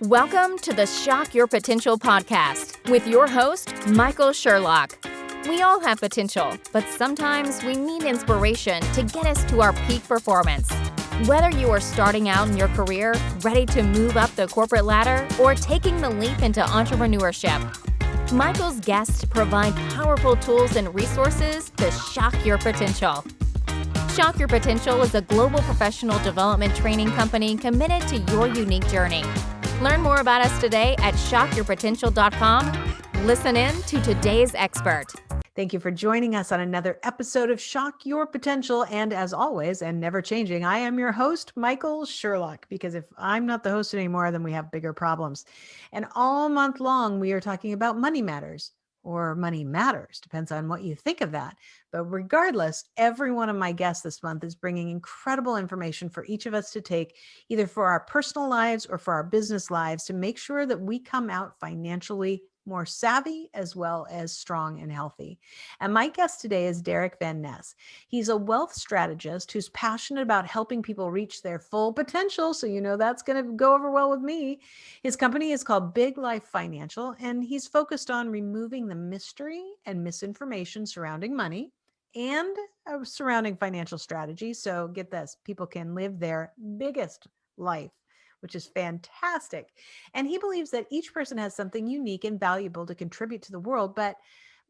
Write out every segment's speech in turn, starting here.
Welcome to the Shock Your Potential podcast with your host, Michael Sherlock. We all have potential, but sometimes we need inspiration to get us to our peak performance. Whether you are starting out in your career, ready to move up the corporate ladder, or taking the leap into entrepreneurship, Michael's guests provide powerful tools and resources to shock your potential. Shock Your Potential is a global professional development training company committed to your unique journey. Learn more about us today at shockyourpotential.com. Listen in to today's expert. Thank you for joining us on another episode of Shock Your Potential. And as always, and never changing, I am your host, Michael Sherlock, because if I'm not the host anymore, then we have bigger problems. And all month long, we are talking about money matters. Or money matters, depends on what you think of that. But regardless, every one of my guests this month is bringing incredible information for each of us to take, either for our personal lives or for our business lives, to make sure that we come out financially more savvy as well as strong and healthy. And my guest today is Derick Van Ness. He's a wealth strategist who's passionate about helping people reach their full potential. So you know that's going to go over well with me. His company is called Big Life Financial, and he's focused on removing the mystery and misinformation surrounding money and surrounding financial strategy. So get this, people can live their biggest life, which is fantastic. And he believes that each person has something unique and valuable to contribute to the world, but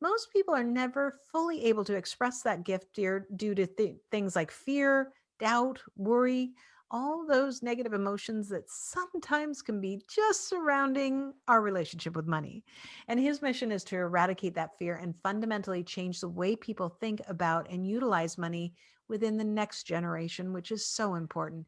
most people are never fully able to express that gift due to things like fear, doubt, worry, all those negative emotions that sometimes can be just surrounding our relationship with money. And his mission is to eradicate that fear and fundamentally change the way people think about and utilize money within the next generation, which is so important.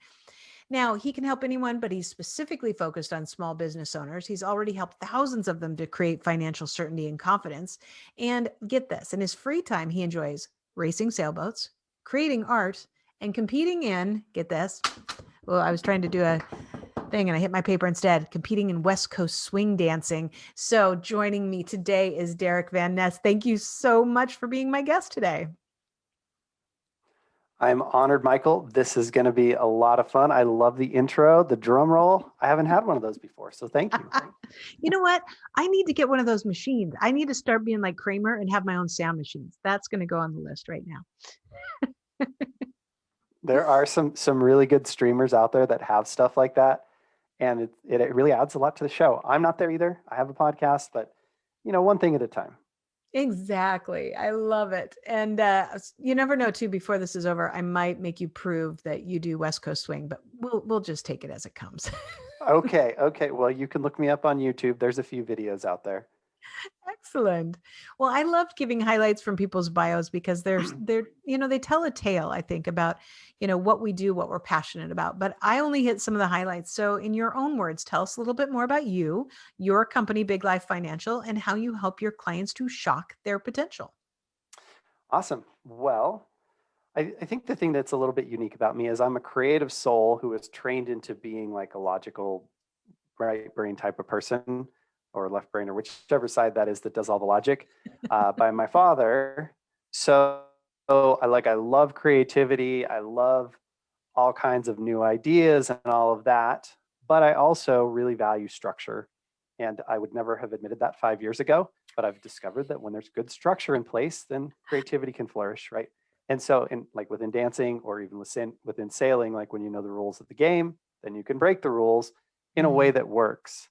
Now, he can help anyone, but he's specifically focused on small business owners. He's already helped thousands of them to create financial certainty and confidence. And get this, in his free time, he enjoys racing sailboats, creating art, and competing in, get this, well, I was trying to do a thing and I hit my paper instead, competing in West Coast swing dancing. So joining me today is Derick Van Ness. Thank you so much for being my guest today. I'm honored, Michael. This is going to be a lot of fun. I love the intro, the drum roll. I haven't had one of those before, so thank you. You know what? I need to get one of those machines. I need to start being like Kramer and have my own sound machines. That's going to go on the list right now. There are some really good streamers out there that have stuff like that, and it really adds a lot to the show. I'm not there either. I have a podcast, but one thing at a time. Exactly. I love it. And you never know too, before this is over, I might make you prove that you do West Coast swing, but we'll just take it as it comes. Okay. Well, you can look me up on YouTube. There's a few videos out there. Excellent. Well, I loved giving highlights from people's bios because they're they tell a tale, I think, about, what we do, what we're passionate about. But I only hit some of the highlights. So in your own words, tell us a little bit more about you, your company, Big Life Financial, and how you help your clients to shock their potential. Awesome. Well, I think the thing that's a little bit unique about me is I'm a creative soul who is trained into being like a logical right brain type of person, or left brain, or whichever side that is that does all the logic, by my father. So I love creativity. I love all kinds of new ideas and all of that. But I also really value structure. And I would never have admitted that 5 years ago. But I've discovered that when there's good structure in place, then creativity can flourish, right? And so within dancing or even within sailing, like when you know the rules of the game, then you can break the rules in a way that works.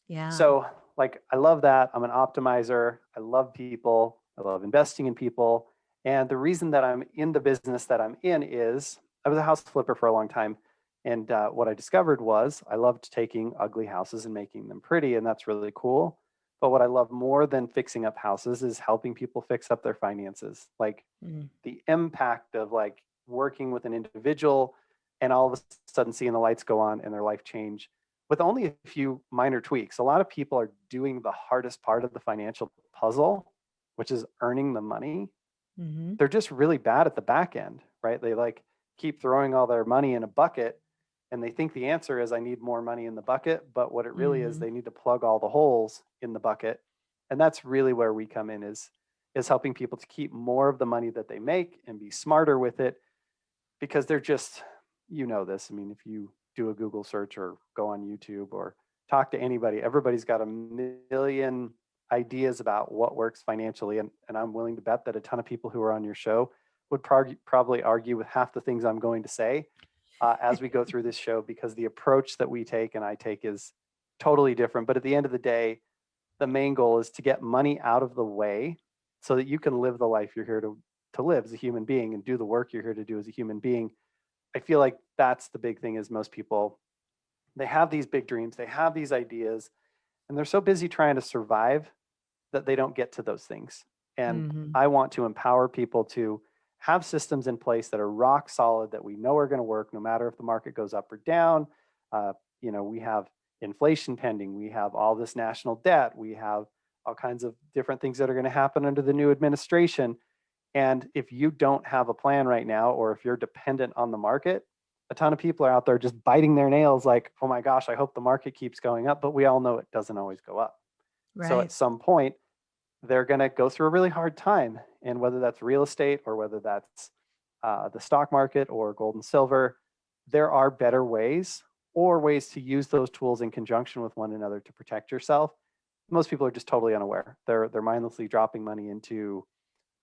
Yeah. So I love that. I'm an optimizer. I love people. I love investing in people. And the reason that I'm in the business that I'm in is I was a house flipper for a long time. And what I discovered was I loved taking ugly houses and making them pretty. And that's really cool. But what I love more than fixing up houses is helping people fix up their finances. The impact of working with an individual and all of a sudden seeing the lights go on and their life change with only a few minor tweaks. A lot of people are doing the hardest part of the financial puzzle, which is earning the money. Mm-hmm. They're just really bad at the back end, right? They keep throwing all their money in a bucket and they think the answer is I need more money in the bucket. But what it really is, they need to plug all the holes in the bucket. And that's really where we come in is helping people to keep more of the money that they make and be smarter with it, because they're just, this. I mean, if you do a Google search or go on YouTube or talk to anybody. Everybody's got a million ideas about what works financially. And I'm willing to bet that a ton of people who are on your show would probably argue with half the things I'm going to say as we go through this show, because the approach that we take and I take is totally different. But at the end of the day, the main goal is to get money out of the way so that you can live the life you're here to live as a human being and do the work you're here to do as a human being. I feel like that's the big thing is most people, they have these big dreams, they have these ideas, and they're so busy trying to survive that they don't get to those things. And I want to empower people to have systems in place that are rock solid, that we know are going to work no matter if the market goes up or down. We have inflation pending, we have all this national debt, we have all kinds of different things that are going to happen under the new administration. And if you don't have a plan right now, or if you're dependent on the market, a ton of people are out there just biting their nails like, oh my gosh, I hope the market keeps going up. But we all know it doesn't always go up. Right. So at some point, they're going to go through a really hard time. And whether that's real estate or whether that's the stock market or gold and silver, there are better ways or ways to use those tools in conjunction with one another to protect yourself. Most people are just totally unaware. They're mindlessly dropping money into,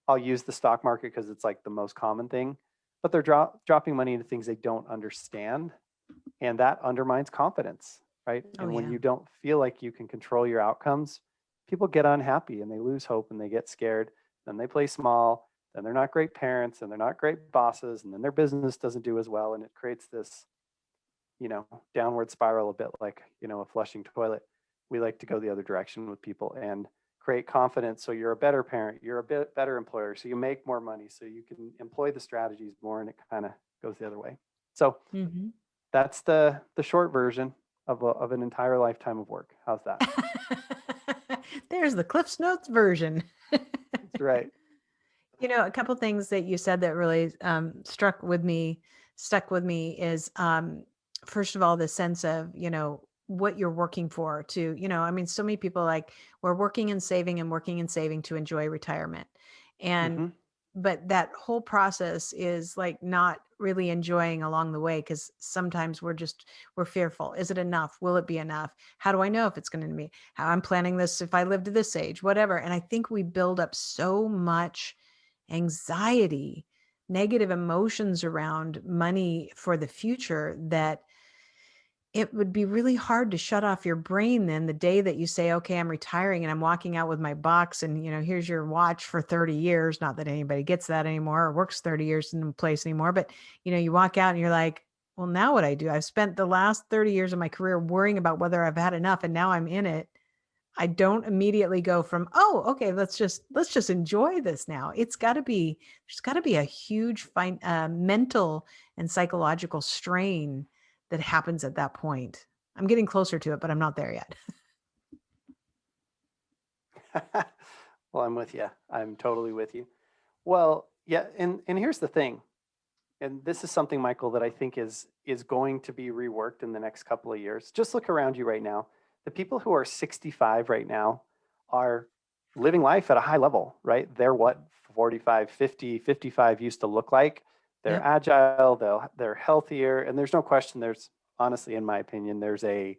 I'll use the stock market because it's like the most common thing, but they're dropping money into things they don't understand. And that undermines confidence, right? And when you don't feel like you can control your outcomes, people get unhappy and they lose hope and they get scared. Then they play small, then they're not great parents and they're not great bosses, and then their business doesn't do as well. And it creates this, downward spiral, a bit like, a flushing toilet. We like to go the other direction with people and create confidence. So you're a better parent, you're a bit better employer, so you make more money, so you can employ the strategies more, and it kind of goes the other way. So that's the short version of an entire lifetime of work. How's that? There's the Cliff's Notes version. That's right. A couple of things that you said that really stuck with me is, first of all, the sense of, what you're working for to, so many people we're working and saving to enjoy retirement. And, but that whole process is not really enjoying along the way, because sometimes we're fearful. Is it enough? Will it be enough? How do I know if it's going to be how I'm planning this, if I live to this age, whatever. And I think we build up so much anxiety, negative emotions around money for the future, that it would be really hard to shut off your brain then the day that you say, okay, I'm retiring and I'm walking out with my box and, here's your watch for 30 years. Not that anybody gets that anymore or works 30 years in a place anymore, but you walk out and you're like, well, now what I do? I've spent the last 30 years of my career worrying about whether I've had enough, and now I'm in it. I don't immediately go from, oh, okay, let's just enjoy this now. There's got to be a huge mental and psychological strain that happens at that point. I'm getting closer to it, but I'm not there yet. Well, I'm with you. I'm totally with you. Well, yeah. And here's the thing. And this is something, Michael, that I think is going to be reworked in the next couple of years. Just look around you right now. The people who are 65 right now are living life at a high level, right? They're what 45, 50, 55 used to look like. They're agile, they're healthier, and there's no question, there's honestly, in my opinion, there's a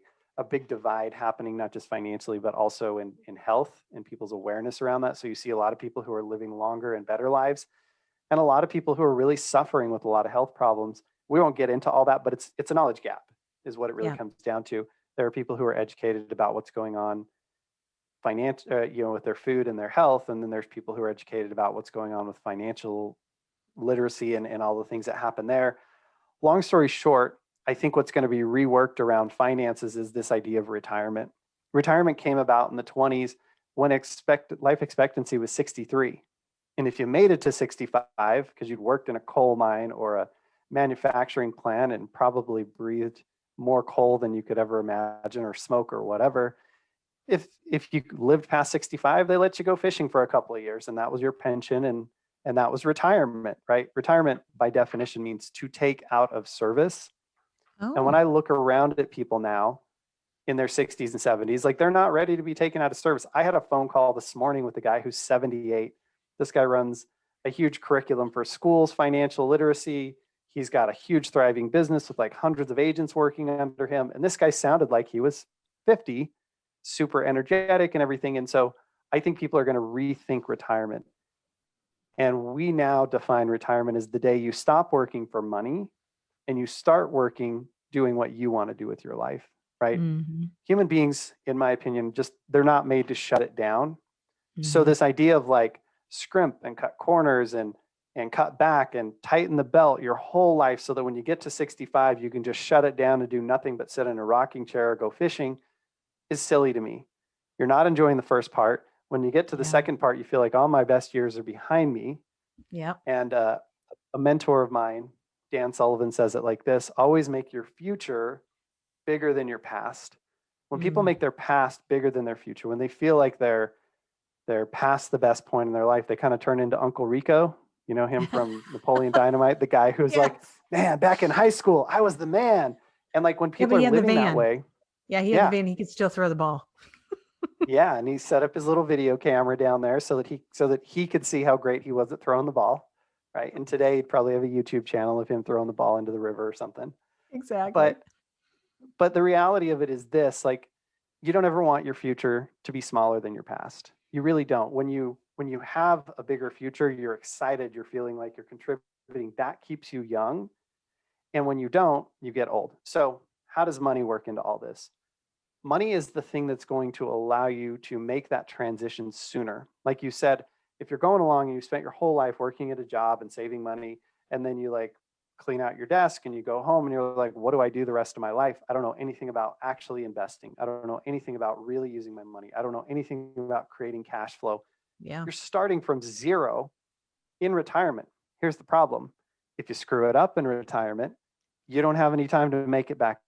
big divide happening, not just financially, but also in health and people's awareness around that. So you see a lot of people who are living longer and better lives, and a lot of people who are really suffering with a lot of health problems. We won't get into all that, but it's a knowledge gap is what it really comes down to. There are people who are educated about what's going on with their food and their health. And then there's people who are educated about what's going on with financial literacy and all the things that happen there. Long story short, I think what's going to be reworked around finances is this idea of retirement. Retirement came about in the 20s when life expectancy was 63. And if you made it to 65, because you'd worked in a coal mine or a manufacturing plant and probably breathed more coal than you could ever imagine, or smoke or whatever, if you lived past 65, they let you go fishing for a couple of years, and that was your pension, and that was retirement, right? Retirement by definition means to take out of service. And when I look around at people now in their 60s and 70s, they're not ready to be taken out of service. I had a phone call this morning with a guy who's 78. This guy runs a huge curriculum for schools, financial literacy. He's got a huge thriving business with hundreds of agents working under him. And this guy sounded like he was 50, super energetic and everything. And so I think people are going to rethink retirement. And we now define retirement as the day you stop working for money and you start working doing what you want to do with your life, right? Mm-hmm. Human beings, in my opinion, just they're not made to shut it down. So Mm-hmm. this idea of like scrimp and cut corners and cut back and tighten the belt your whole life so that when you get to 65, you can just shut it down and do nothing but sit in a rocking chair or go fishing is silly to me. You're not enjoying the first part. When you get to the Yeah. second part, you feel like all my best years are behind me. Yeah. And a mentor of mine, Dan Sullivan, says it like this: always make your future bigger than your past. When people make their past bigger than their future, when they feel like they're past the best point in their life, they kind of turn into Uncle Rico. You know him from Napoleon Dynamite, the guy who's like, Yes. man, back in high school, I was the man. And like when Yeah, people but he are had the living that van. way, Yeah, he had the yeah, van. He could still throw the ball. yeah, and he set up his little video camera down there so that he could see how great he was at throwing the ball, right? And today he'd probably have a YouTube channel of him throwing the ball into the river or something. Exactly. But the reality of it is this: like, you don't ever want your future to be smaller than your past. You really don't. When you have a bigger future, you're excited, you're feeling like you're contributing. That keeps you young. And when you don't, you get old. So how does money work into all this? Money is the thing that's going to allow you to make that transition sooner. Like you said, if you're going along and you spent your whole life working at a job and saving money, and then you like clean out your desk and you go home and you're like, what do I do the rest of my life? I don't know anything about actually investing. I don't know anything about really using my money. I don't know anything about creating cash flow. Yeah. You're starting from zero in retirement. Here's the problem: if you screw it up in retirement, you don't have any time to make it back,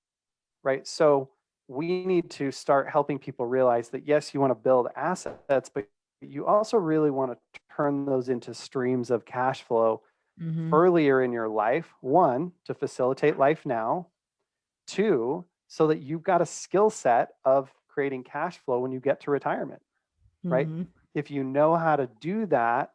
right? So we need to start helping people realize that, yes, you want to build assets, but you also really want to turn those into streams of cash flow earlier in your life. One, to facilitate life now. Two, so that you've got a skill set of creating cash flow when you get to retirement, right? If you know how to do that,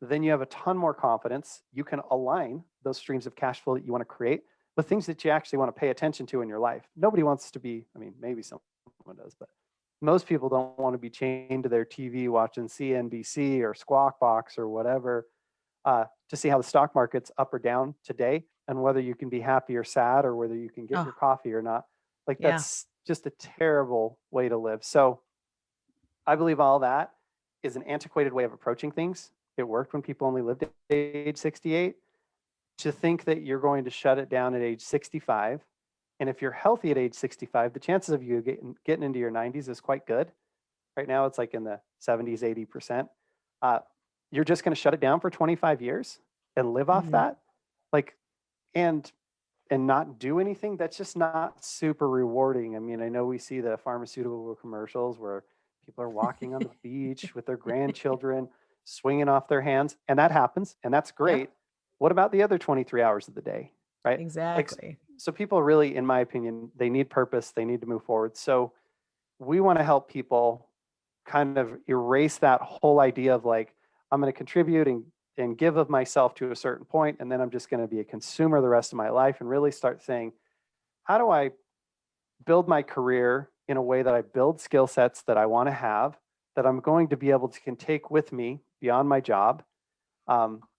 then you have a ton more confidence. You can align those streams of cash flow that you want to create with things that you actually want to pay attention to in your life. Nobody wants to be, I mean, maybe someone does, but most people don't want to be chained to their TV watching CNBC or Squawk Box or whatever to see how the stock market's up or down today and whether you can be happy or sad or whether you can get your coffee or not. Like, Yeah. that's just a terrible way to live. So I believe all that is an antiquated way of approaching things. It worked when people only lived at age 68. To think that you're going to shut it down at age 65, and if you're healthy at age 65, the chances of you getting into your 90s is quite good. Right now, it's like in the 70s, 80%. You're just going to shut it down for 25 years and live off that, like, and not do anything. That's just not super rewarding. I mean, I know we see the pharmaceutical commercials where people are walking on the beach with their grandchildren, swinging off their hands, and that happens, and that's great. Yep. What about the other 23 hours of the day, right? Exactly. Like, so people really, in my opinion, they need purpose. They need to move forward. So we want to help people kind of erase that whole idea of like, I'm going to contribute and give of myself to a certain point, and then I'm just going to be a consumer the rest of my life, and really start saying, how do I build my career in a way that I build skill sets that I want to have, that I'm going to be able to can take with me beyond my job,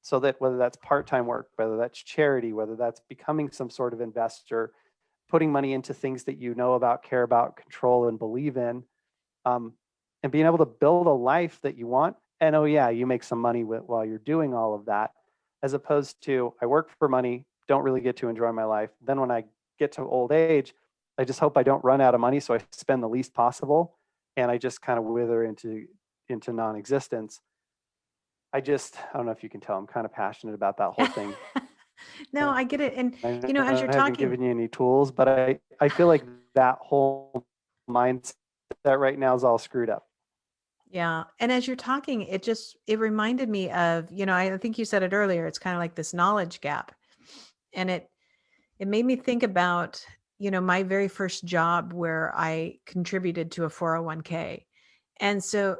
so that whether that's part-time work, whether that's charity, whether that's becoming some sort of investor, putting money into things that you know about, care about, control, and believe in, and being able to build a life that you want. And oh yeah, you make some money while you're doing all of that, as opposed to, I work for money, don't really get to enjoy my life. Then when I get to old age, I just hope I don't run out of money, so I spend the least possible, and I just kind of wither into non-existence. I don't know if you can tell, I'm kind of passionate about that whole thing. No, I get it. And, I as you're haven't talking, given you any tools, but I feel like that whole mindset right now is all screwed up. yeah. And as you're talking, it reminded me of, I think you said it earlier, it's kind of like this knowledge gap. And it made me think about, my very first job where I contributed to a 401k. And so,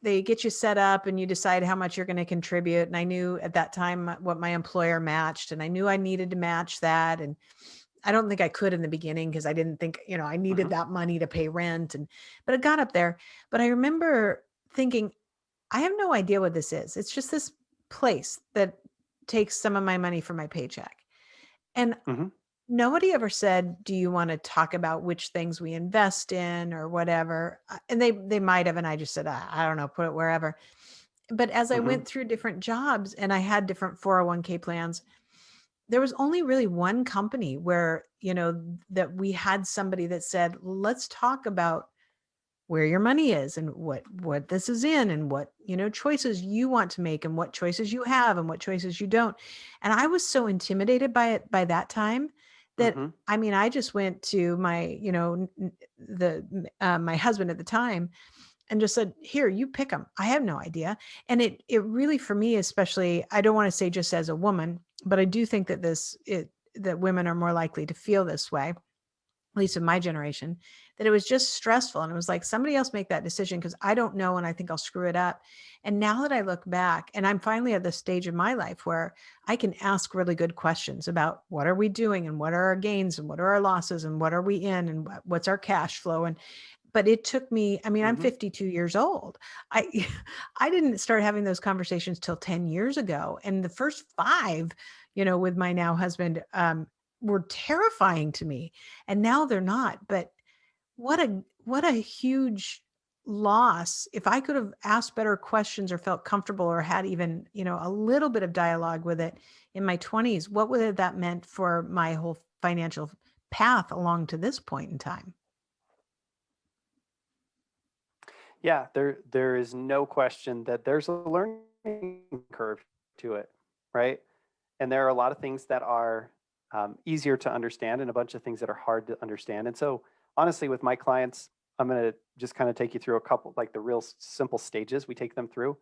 they get you set up and you decide how much you're going to contribute. And I knew at that time what my employer matched, and I knew I needed to match that. And I don't think I could in the beginning because I didn't think, I needed that money to pay rent but it got up there. But I remember thinking, I have no idea what this is. It's just this place that takes some of my money from my paycheck. And Mm-hmm. nobody ever said, do you want to talk about which things we invest in or whatever? And they might have, and I just said, I don't know, put it wherever. But as I Mm-hmm. went through different jobs and I had different 401k plans, there was only really one company where, that we had somebody that said, let's talk about where your money is and what this is in and what, choices you want to make and what choices you have and what choices you don't. And I was so intimidated by it by that time that, Mm-hmm. I mean, I just went to my, my husband at the time and just said, here, you pick them. I have no idea. And it really, for me, especially, I don't want to say just as a woman, but I do think that that women are more likely to feel this way, at least in my generation, that it was just stressful. And it was like, somebody else make that decision because I don't know. And I think I'll screw it up. And now that I look back, and I'm finally at this stage in my life where I can ask really good questions about what are we doing and what are our gains and what are our losses and what are we in and what's our cash flow. But it took me, I mean, I'm Mm-hmm. 52 years old. I I didn't start having those conversations till 10 years ago. And the first 5, with my now husband, were terrifying to me. And now they're not. But what a huge loss. If I could have asked better questions or felt comfortable or had even, a little bit of dialogue with it in my 20s, what would have that meant for my whole financial path along to this point in time? Yeah, there is no question that there's a learning curve to it, right? And there are a lot of things that are easier to understand and a bunch of things that are hard to understand. And so, honestly, with my clients, I'm going to just kind of take you through a couple, like the real simple stages we take them through.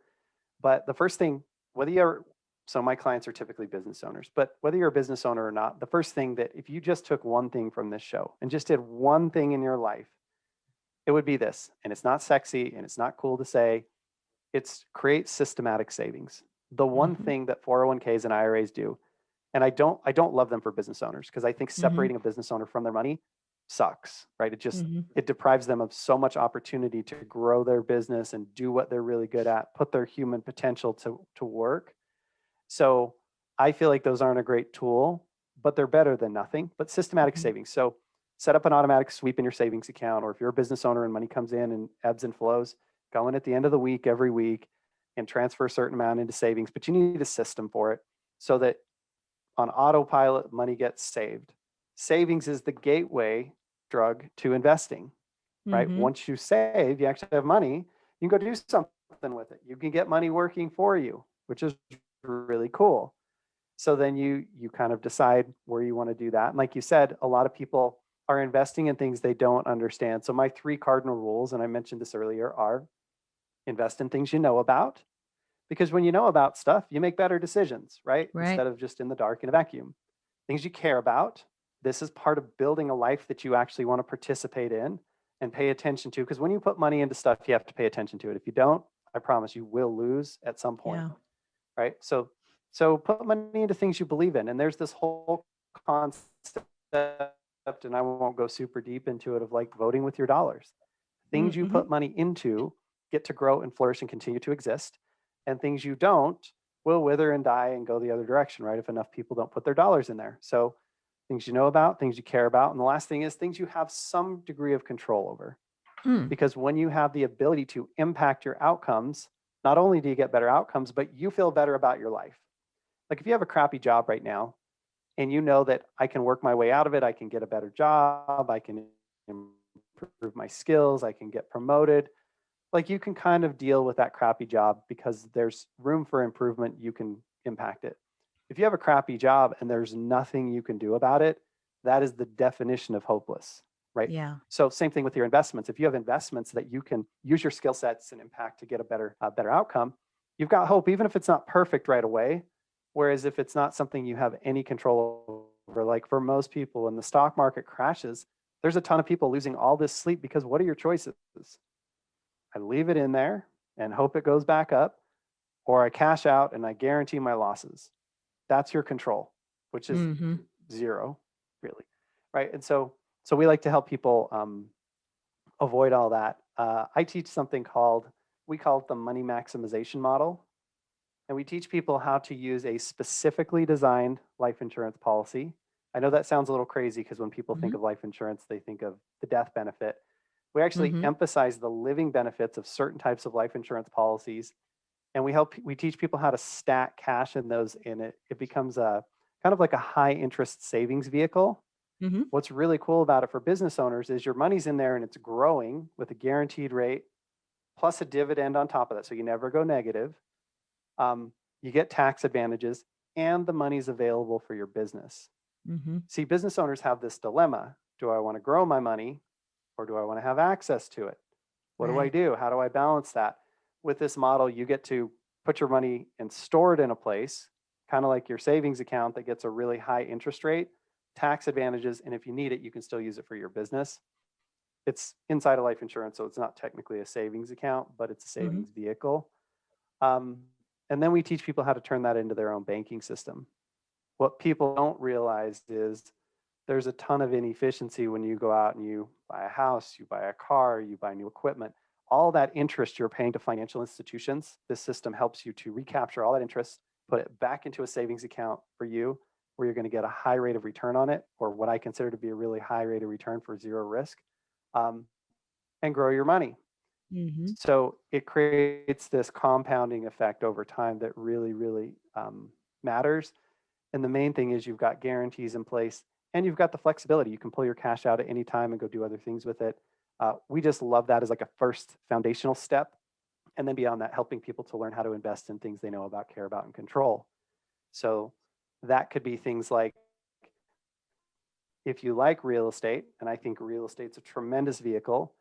But the first thing, whether you're, so my clients are typically business owners, but whether you're a business owner or not, the first thing that if you just took one thing from this show and just did one thing in your life, it would be this. And it's not sexy and it's not cool to say. It's create systematic savings. The one Mhm. thing that 401ks and IRAs do, and I don't love them for business owners because I think Mhm. separating a business owner from their money sucks, right? Mhm. It deprives them of so much opportunity to grow their business and do what they're really good at, put their human potential to work. So I feel like those aren't a great tool, but they're better than nothing. But systematic Mhm. savings. So set up an automatic sweep in your savings account, or if you're a business owner and money comes in and ebbs and flows, go in at the end of the week every week and transfer a certain amount into savings. But you need a system for it so that on autopilot, money gets saved. Savings is the gateway drug to investing, right? Mhm. Once you save, you actually have money, you can go do something with it. You can get money working for you, which is really cool. So then you kind of decide where you want to do that. And like you said, a lot of people are investing in things they don't understand. So my 3 cardinal rules, and I mentioned this earlier, are invest in things you know about, because when you know about stuff, you make better decisions, right? Right. Instead of just in the dark in a vacuum. Things you care about. This is part of building a life that you actually want to participate in and pay attention to. Because when you put money into stuff, you have to pay attention to it. If you don't, I promise you will lose at some point, Yeah. right? So put money into things you believe in. And there's this whole concept, and I won't go super deep into it, of like voting with your dollars. Things you Mhm. put money into get to grow and flourish and continue to exist. And things you don't will wither and die and go the other direction, right? If enough people don't put their dollars in there. So things you know about, things you care about. And the last thing is things you have some degree of control over. Mm. Because when you have the ability to impact your outcomes, not only do you get better outcomes, but you feel better about your life. Like if you have a crappy job right now and you know that I can work my way out of it, I can get a better job, I can improve my skills, I can get promoted, like you can kind of deal with that crappy job because there's room for improvement, you can impact it. If you have a crappy job and there's nothing you can do about it, that is the definition of hopeless, right? Yeah. So same thing with your investments. If you have investments that you can use your skill sets and impact to get a better outcome, you've got hope, even if it's not perfect right away. Whereas if it's not something you have any control over, like for most people, when the stock market crashes, there's a ton of people losing all this sleep because what are your choices? I leave it in there and hope it goes back up, or I cash out and I guarantee my losses. That's your control, which is Mhm. zero, really. right? And so we like to help people avoid all that. I teach something we call it the money maximization model. And we teach people how to use a specifically designed life insurance policy. I know that sounds a little crazy because when people think Mm-hmm. of life insurance, they think of the death benefit. We actually Mm-hmm. emphasize the living benefits of certain types of life insurance policies. And we teach people how to stack cash in those, and it becomes a kind of like a high interest savings vehicle. Mm-hmm. What's really cool about it for business owners is your money's in there and it's growing with a guaranteed rate plus a dividend on top of that. So you never go negative. Um, you get tax advantages and the money's available for your business. Mm-hmm. See, business owners have this dilemma. Do I want to grow my money or do I want to have access to it? What do I Right. do? How do I balance that? With this model, you get to put your money and store it in a place, kind of like your savings account that gets a really high interest rate, tax advantages, and if you need it, you can still use it for your business. It's inside of life insurance, so it's not technically a savings account, but it's a Mm-hmm. savings vehicle. Um, and then we teach people how to turn that into their own banking system. What people don't realize is there's a ton of inefficiency when you go out and you buy a house, you buy a car, you buy new equipment. All that interest you're paying to financial institutions, this system helps you to recapture all that interest, put it back into a savings account for you, where you're going to get a high rate of return on it, or what I consider to be a really high rate of return for zero risk, um, and grow your money. Mm-hmm. So it creates this compounding effect over time that really, really matters. And the main thing is you've got guarantees in place and you've got the flexibility. You can pull your cash out at any time and go do other things with it. We just love that as like a first foundational step. And then beyond that, helping people to learn how to invest in things they know about, care about, and control. So that could be things like if you like real estate, and I think real estate's a tremendous vehicle,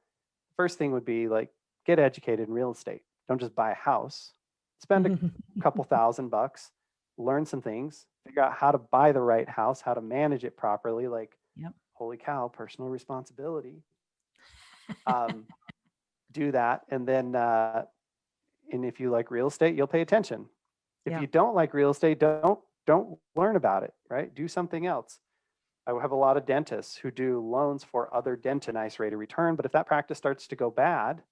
first thing would be like get educated in real estate. Don't just buy a house. Spend a couple $1,000, learn some things, figure out how to buy the right house, how to manage it properly. Like, Yep. holy cow, personal responsibility. Do that, and then and if you like real estate, you'll pay attention. If Yeah. you don't like real estate, don't learn about it. Right? Do something else. I have a lot of dentists who do loans for other dentists, nice rate of return. But if that practice starts to go bad,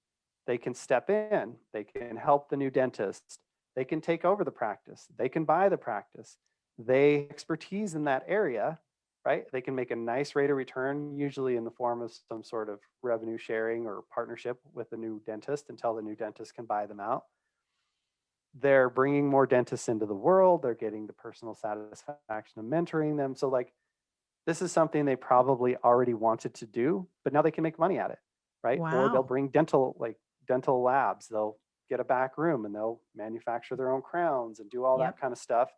they can step in. They can help the new dentist. They can take over the practice. They can buy the practice. They expertise in that area, right? They can make a nice rate of return, usually in the form of some sort of revenue sharing or partnership with the new dentist until the new dentist can buy them out. They're bringing more dentists into the world. They're getting the personal satisfaction of mentoring them. So like, this is something they probably already wanted to do, but now they can make money at it, right? Or they'll Wow. bring dental labs. They'll get a back room and they'll manufacture their own crowns and do all Yep. that kind of stuff.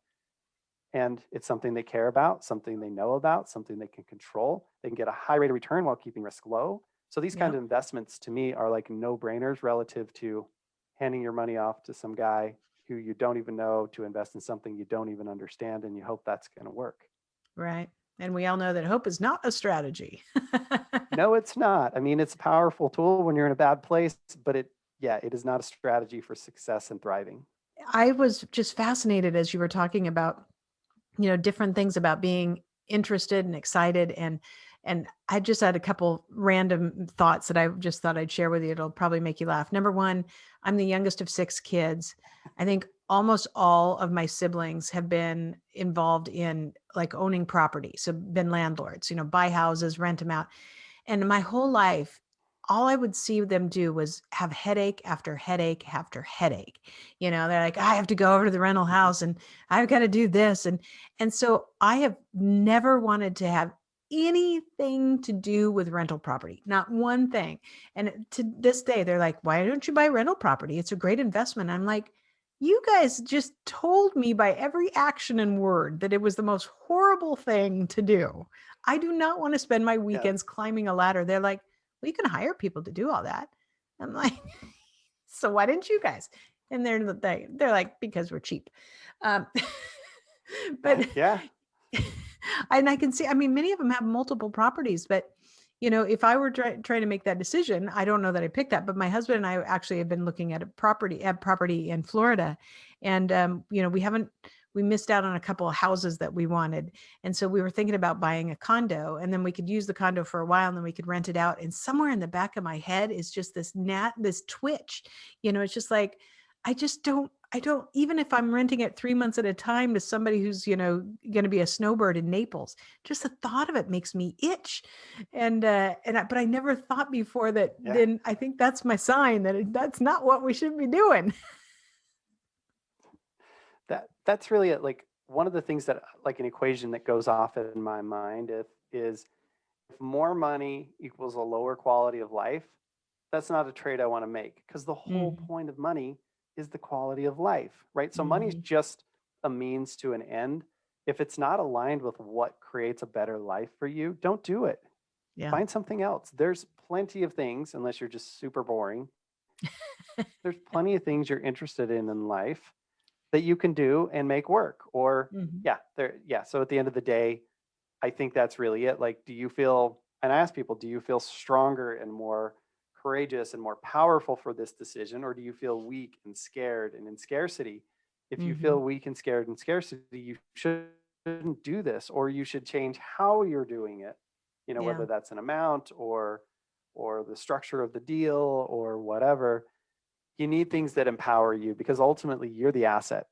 And it's something they care about, something they know about, something they can control. They can get a high rate of return while keeping risk low. So these kind Yep. of investments to me are like no-brainers relative to handing your money off to some guy who you don't even know to invest in something you don't even understand, and you hope that's going to work. Right. And we all know that hope is not a strategy. No, it's not. I mean, it's a powerful tool when you're in a bad place, but it is not a strategy for success and thriving. I was just fascinated as you were talking about, different things about being interested and excited. And I just had a couple random thoughts that I just thought I'd share with you. It'll probably make you laugh. Number one, I'm the youngest of 6 kids. I think almost all of my siblings have been involved in like owning property. So been landlords, buy houses, rent them out. And my whole life, all I would see them do was have headache after headache after headache. They're like, I have to go over to the rental house and I've got to do this. And so I have never wanted to have anything to do with rental property, not one thing. And to this day, they're like, why don't you buy rental property? It's a great investment. I'm like, you guys just told me by every action and word that it was the most horrible thing to do. I do not want to spend my weekends climbing a ladder. They're like, well, you can hire people to do all that. I'm like, so why didn't you guys? And they're like, because we're cheap. But Yeah. and I can see, many of them have multiple properties, but if I were trying to make that decision, I don't know that I picked that, but my husband and I actually have been looking at property in Florida. And, we we missed out on a couple of houses that we wanted. And so we were thinking about buying a condo, and then we could use the condo for a while and then we could rent it out. And somewhere in the back of my head is just this twitch, it's just like, I don't, even if I'm renting it 3 months at a time to somebody who's, going to be a snowbird in Naples, just the thought of it makes me itch. But I never thought before that. Yeah. Then I think that's my sign that that's not what we should be doing. That's really it. Like one of the things that like an equation that goes off in my mind is if more money equals a lower quality of life, that's not a trade I want to make, because the whole Mhm. point of money is the quality of life, right? So money's Mhm. just a means to an end. If it's not aligned with what creates a better life for you, don't do it. Yeah. Find something else. There's plenty of things, unless you're just super boring. There's plenty of things you're interested in life that you can do and make work. Or Mhm. so at the end of the day, I think that's really it. Like, do you feel, and I ask people, do you feel stronger and more courageous and more powerful for this decision? Or do you feel weak and scared and in scarcity? If you feel Mhm. weak and scared in scarcity, you shouldn't do this, or you should change how you're doing it, Yeah. whether that's an amount or the structure of the deal or whatever. You need things that empower you, because ultimately you're the asset.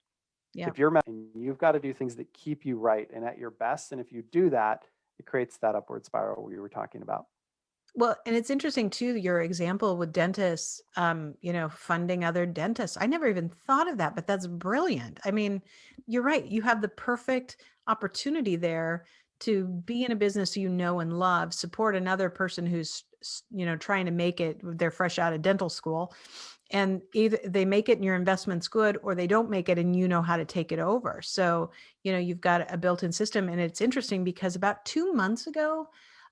Yeah. If you're and you've got to do things that keep you right and at your best. And if you do that, it creates that upward spiral we were talking about. Well, and it's interesting too, your example with dentists, funding other dentists. I never even thought of that, but that's brilliant. I mean, you're right. You have the perfect opportunity there to be in a business you know and love, support another person who's, trying to make it. They're fresh out of dental school, and either they make it and your investment's good, or they don't make it and you know how to take it over. So, you've got a built-in system. And it's interesting because about 2 months ago,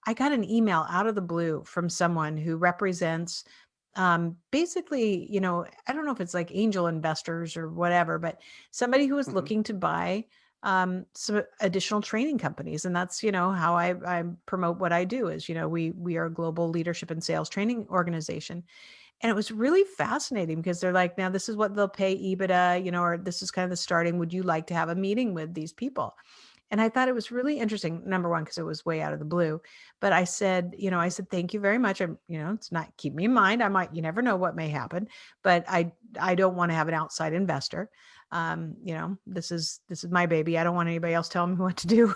I got an email out of the blue from someone who represents basically, I don't know if it's like angel investors or whatever, but somebody who is Hmm. looking to buy some additional training companies. And that's, how I promote what I do is, we are a global leadership and sales training organization. And it was really fascinating because they're like, now this is what they'll pay EBITDA, or this is kind of the starting. Would you like to have a meeting with these people? And I thought it was really interesting. Number one, because it was way out of the blue. But I said, thank you very much. It's not, keep me in mind. You never know what may happen, but I don't want to have an outside investor. This is my baby. I don't want anybody else telling me what to do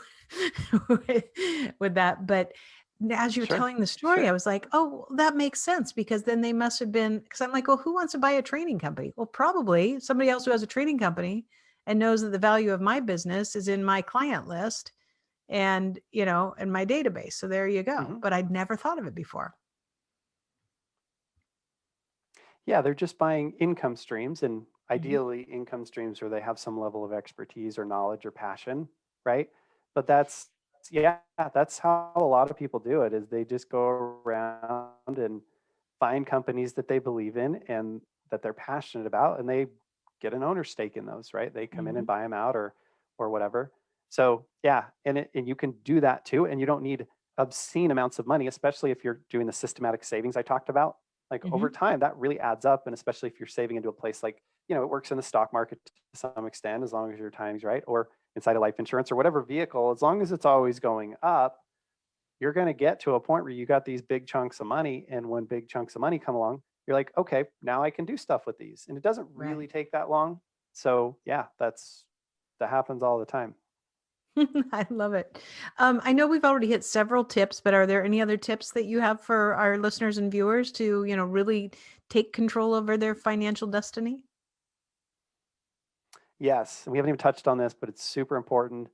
with that. But as you were Sure. telling the story, I Sure. was like, oh, well, that makes sense, because then they must have been, because I'm like, well, who wants to buy a training company? Well, probably somebody else who has a training company and knows that the value of my business is in my client list and, in my database. So there you go. Hmm. But I'd never thought of it before. Yeah, they're just buying income streams, and Mhm. ideally income streams where they have some level of expertise or knowledge or passion, right? But that's how a lot of people do it, is they just go around and find companies that they believe in and that they're passionate about, and they get an owner stake in those, right? They come in and Mhm. buy them out or whatever. So yeah, and you can do that too, and you don't need obscene amounts of money, especially if you're doing the systematic savings I talked about. Like over Mhm. time, that really adds up, and especially if you're saving into a place like, it works in the stock market to some extent, as long as your timing's right, or inside of life insurance or whatever vehicle, as long as it's always going up, you're going to get to a point where you got these big chunks of money. And when big chunks of money come along, you're like, okay, now I can do stuff with these. And it doesn't really Right. take that long. So yeah, that happens all the time. I love it. I know we've already hit several tips, but are there any other tips that you have for our listeners and viewers to, really take control over their financial destiny? Yes. And we haven't even touched on this, but it's super important,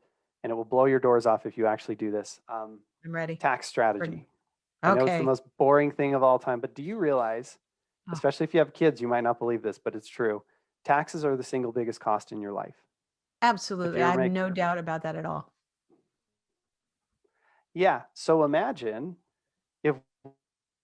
and it will blow your doors off if you actually do this. I'm ready. Tax Bring it. strategy. I know it's the Okay. most boring thing of all time, but do you realize, Oh, especially if you have kids, you might not believe this, but it's true. Taxes are the single biggest cost in your life. If absolutely. I you're have make no doubt about that at all. Yeah, so imagine if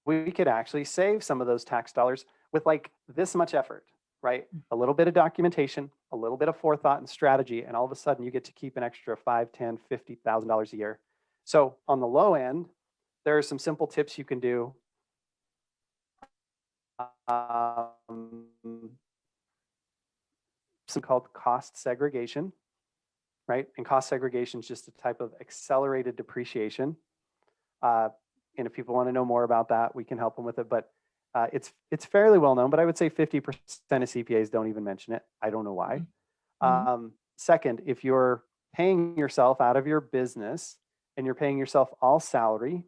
we could actually save some of those tax dollars with like this much effort, right? A little bit of documentation, a little bit of forethought and strategy, and all of a sudden you get to keep an extra 5, 10, $50,000 a year. So on the low end, there are some simple tips you can do. Um, Some called cost segregation. right? And cost segregation is just a type of accelerated depreciation. And if people want to know more about that, we can help them with it. But it's fairly well known, but I would say 50% of CPAs don't even mention it. I don't know why. Second, if you're paying yourself out of your business and you're paying yourself all salary,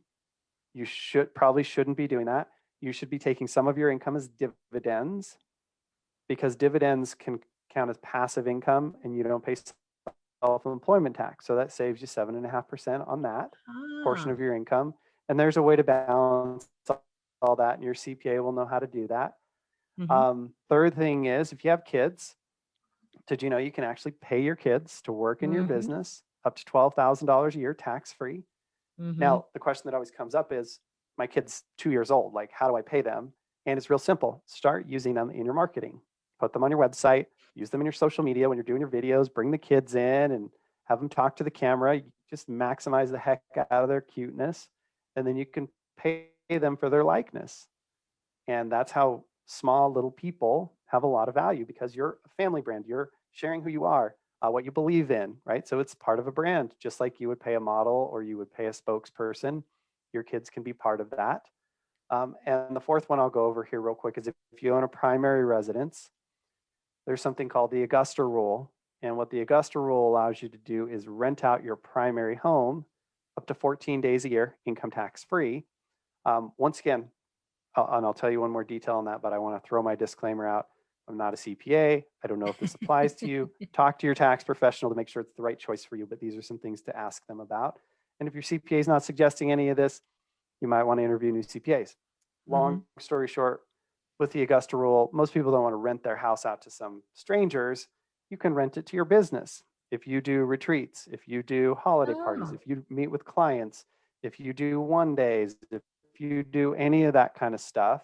you probably shouldn't be doing that. You should be taking some of your income as dividends, because dividends can count as passive income and you don't pay self-employment tax. So that saves you 7.5% on that portion of your income. And there's a way to balance all that, and your CPA will know how to do that. Third thing is, if you have kids, did you know you can actually pay your kids to work in your business up to $12,000 a year tax-free? Now, the question that always comes up is, my kid's 2 years old, like, how do I pay them? And it's real simple. Start using them in your marketing. Put them on your website, use them in your social media when you're doing your videos, bring the kids in and have them talk to the camera. You just maximize the heck out of their cuteness, and then you can pay them for their likeness. And that's how small little people have a lot of value, because you're a family brand. You're sharing who you are, what you believe in, right? So it's part of a brand, just like you would pay a model or you would pay a spokesperson. Your kids can be part of that. And the fourth one I'll go over here real quick is, if you own a primary residence, there's something called the Augusta rule. And what the Augusta rule allows you to do is rent out your primary home up to 14 days a year, income tax free. Once again, and I'll tell you one more detail on that, but I want to throw my disclaimer out. I'm not a CPA. I don't know if this applies to you. Talk to your tax professional to make sure it's the right choice for you, but these are some things to ask them about. And if your CPA is not suggesting any of this, you might want to interview new CPAs. Long story short, with the Augusta rule, most people don't want to rent their house out to some strangers. You can rent it to your business. If you do retreats, if you do holiday parties, if you meet with clients, if you do one days, if you do any of that kind of stuff,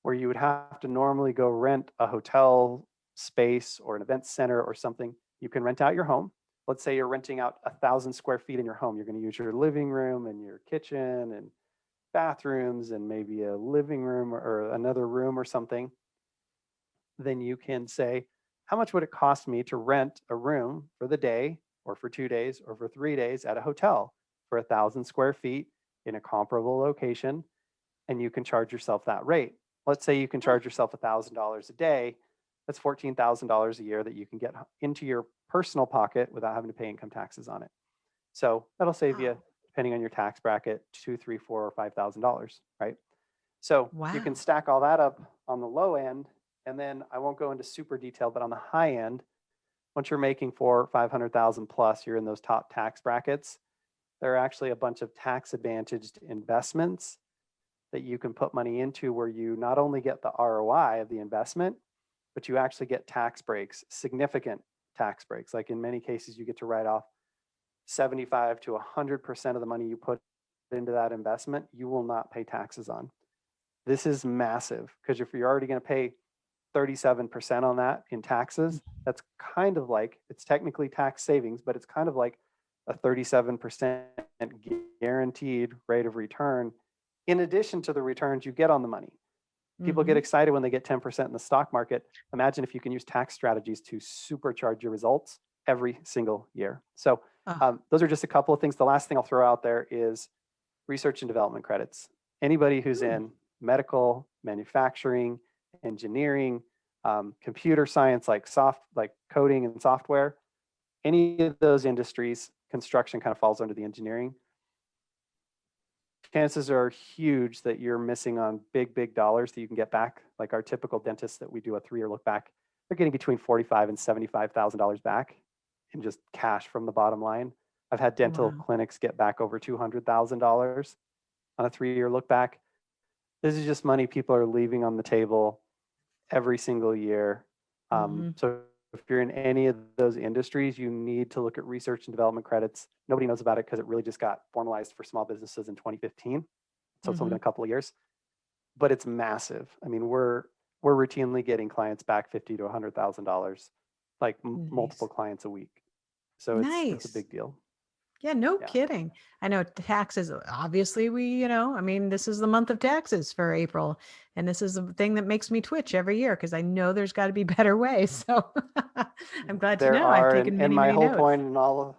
where you would have to normally go rent a hotel space or an event center or something, you can rent out your home. Let's say you're renting out 1,000 square feet in your home. You're going to use your living room and your kitchen and bathrooms and maybe a living room or another room or something. Then you can say, how much would it cost me to rent a room for the day or for 2 days or for 3 days at a hotel for 1,000 square feet in a comparable location? And you can charge yourself that rate. Let's say you can charge yourself $1,000 a day. That's $14,000 a year that you can get into your personal pocket without having to pay income taxes on it. So that'll save you, depending on your tax bracket, $2,000, $3,000, $4,000, or $5,000, right? So you can stack all that up on the low end, and then I won't go into super detail, but on the high end, once you're making $400,000 or $500,000 plus, you're in those top tax brackets. There are actually a bunch of tax advantaged investments that you can put money into, where you not only get the ROI of the investment, but you actually get tax breaks, significant tax breaks. Like in many cases, you get to write off 75 to 100% of the money you put into that investment, you will not pay taxes on. This is massive, because if you're already going to pay 37% on that in taxes, that's kind of like, it's technically tax savings, but it's kind of like a 37% guaranteed rate of return, in addition to the returns you get on the money. People get excited when they get 10% in the stock market. Imagine if you can use tax strategies to supercharge your results every single year. So those are just a couple of things. The last thing I'll throw out there is research and development credits. Anybody who's in medical, manufacturing, engineering, computer science, like coding and software, any of those industries, construction kind of falls under the engineering. Chances are huge that you're missing on big dollars that you can get back. Like our typical dentist that we do a 3-year look back, they're getting between $45,000 and $75,000 back in just cash from the bottom line. I've had dental clinics get back over $200,000 on a 3-year look back. This is just money people are leaving on the table every single year. So if you're in any of those industries, you need to look at research and development credits. Nobody knows about it because it really just got formalized for small businesses in 2015. So it's only been a couple of years, but it's massive. I mean, we're routinely getting clients back $50,000 to $100,000, like multiple clients a week. So it's a big deal. Yeah, no Yeah. kidding. I know taxes, obviously this is the month of taxes for April. And this is the thing that makes me twitch every year because I know there's got to be better ways. So I'm glad to There know. I've are, taken and many, my many whole notes. point in all of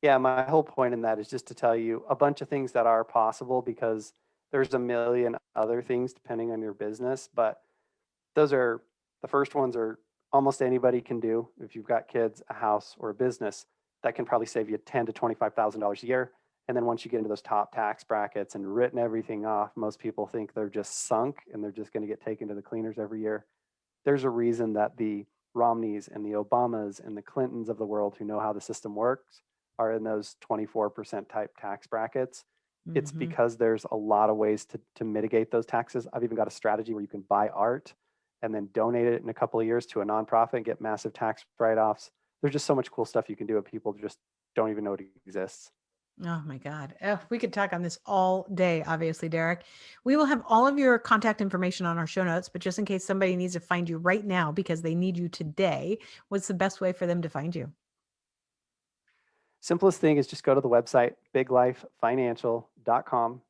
Yeah, my whole point in that is just to tell you a bunch of things that are possible because there's a million other things depending on your business. But the first ones are almost anybody can do. If you've got kids, a house, or a business, that can probably save you $10,000 to $25,000 a year. And then once you get into those top tax brackets and written everything off, most people think they're just sunk and they're just going to get taken to the cleaners every year. There's a reason that the Romneys and the Obamas and the Clintons of the world who know how the system works are in those 24% type tax brackets. It's Mhm. because there's a lot of ways to mitigate those taxes. I've even got a strategy where you can buy art and then donate it in a couple of years to a nonprofit and get massive tax write-offs. There's just so much cool stuff you can do, and people just don't even know it exists. Oh my God. We could talk on this all day, obviously, Derick. We will have all of your contact information on our show notes, but just in case somebody needs to find you right now because they need you today, what's the best way for them to find you? Simplest thing is just go to the website, biglifefinancial.com.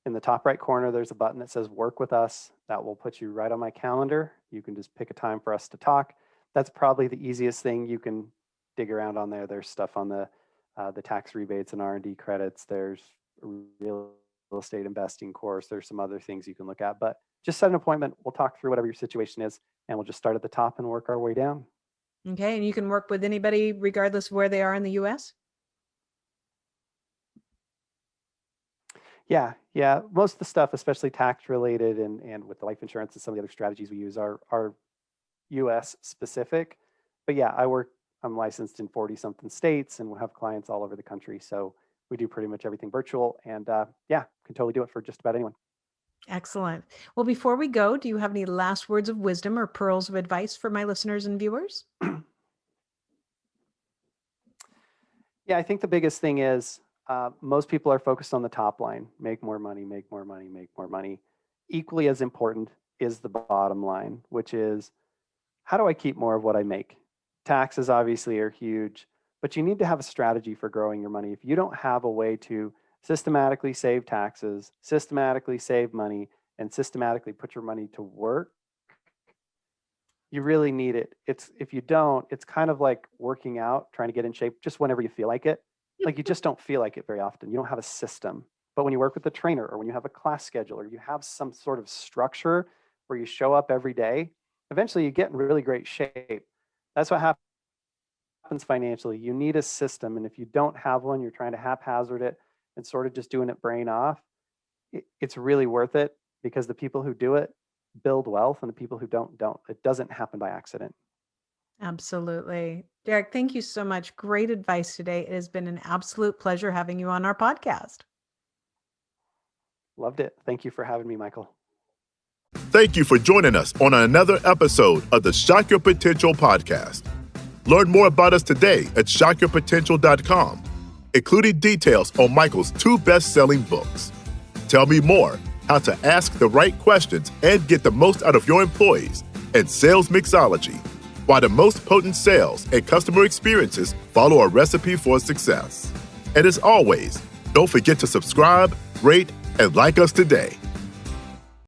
In the top right corner, there's a button that says work with us. That will put you right on my calendar. You can just pick a time for us to talk. That's probably the easiest thing. You can dig around on there. There's stuff on the tax rebates and R&D credits. There's a real estate investing course. There's some other things you can look at, but just set an appointment. We'll talk through whatever your situation is, and we'll just start at the top and work our way down. Okay. And you can work with anybody regardless of where they are in the US? Yeah. Most of the stuff, especially tax related and with the life insurance and some of the other strategies we use are US specific. But yeah, I'm licensed in 40 something states and we'll have clients all over the country. So we do pretty much everything virtual and can totally do it for just about anyone. Excellent. Well, before we go, do you have any last words of wisdom or pearls of advice for my listeners and viewers? Yeah, I think the biggest thing is most people are focused on the top line, make more money, make more money, make more money. Equally as important is the bottom line, which is how do I keep more of what I make? Taxes obviously are huge, but you need to have a strategy for growing your money. If you don't have a way to systematically save taxes, systematically save money, and systematically put your money to work, you really need it. If you don't, it's kind of like working out, trying to get in shape just whenever you feel like it. Like you just don't feel like it very often. You don't have a system. But when you work with a trainer or when you have a class schedule or you have some sort of structure where you show up every day, eventually you get in really great shape. That's what happens financially. You need a system. And if you don't have one, you're trying to haphazard it and sort of just doing it brain off. It's really worth it because the people who do it build wealth and the people who don't. It doesn't happen by accident. Absolutely. Derick, thank you so much. Great advice today. It has been an absolute pleasure having you on our podcast. Loved it. Thank you for having me, Michael. Thank you for joining us on another episode of the Shock Your Potential podcast. Learn more about us today at shockyourpotential.com, including details on Michael's 2 best-selling books. Tell me more, how to ask the right questions and get the most out of your employees, and sales mixology, why the most potent sales and customer experiences follow a recipe for success. And as always, don't forget to subscribe, rate, and like us today.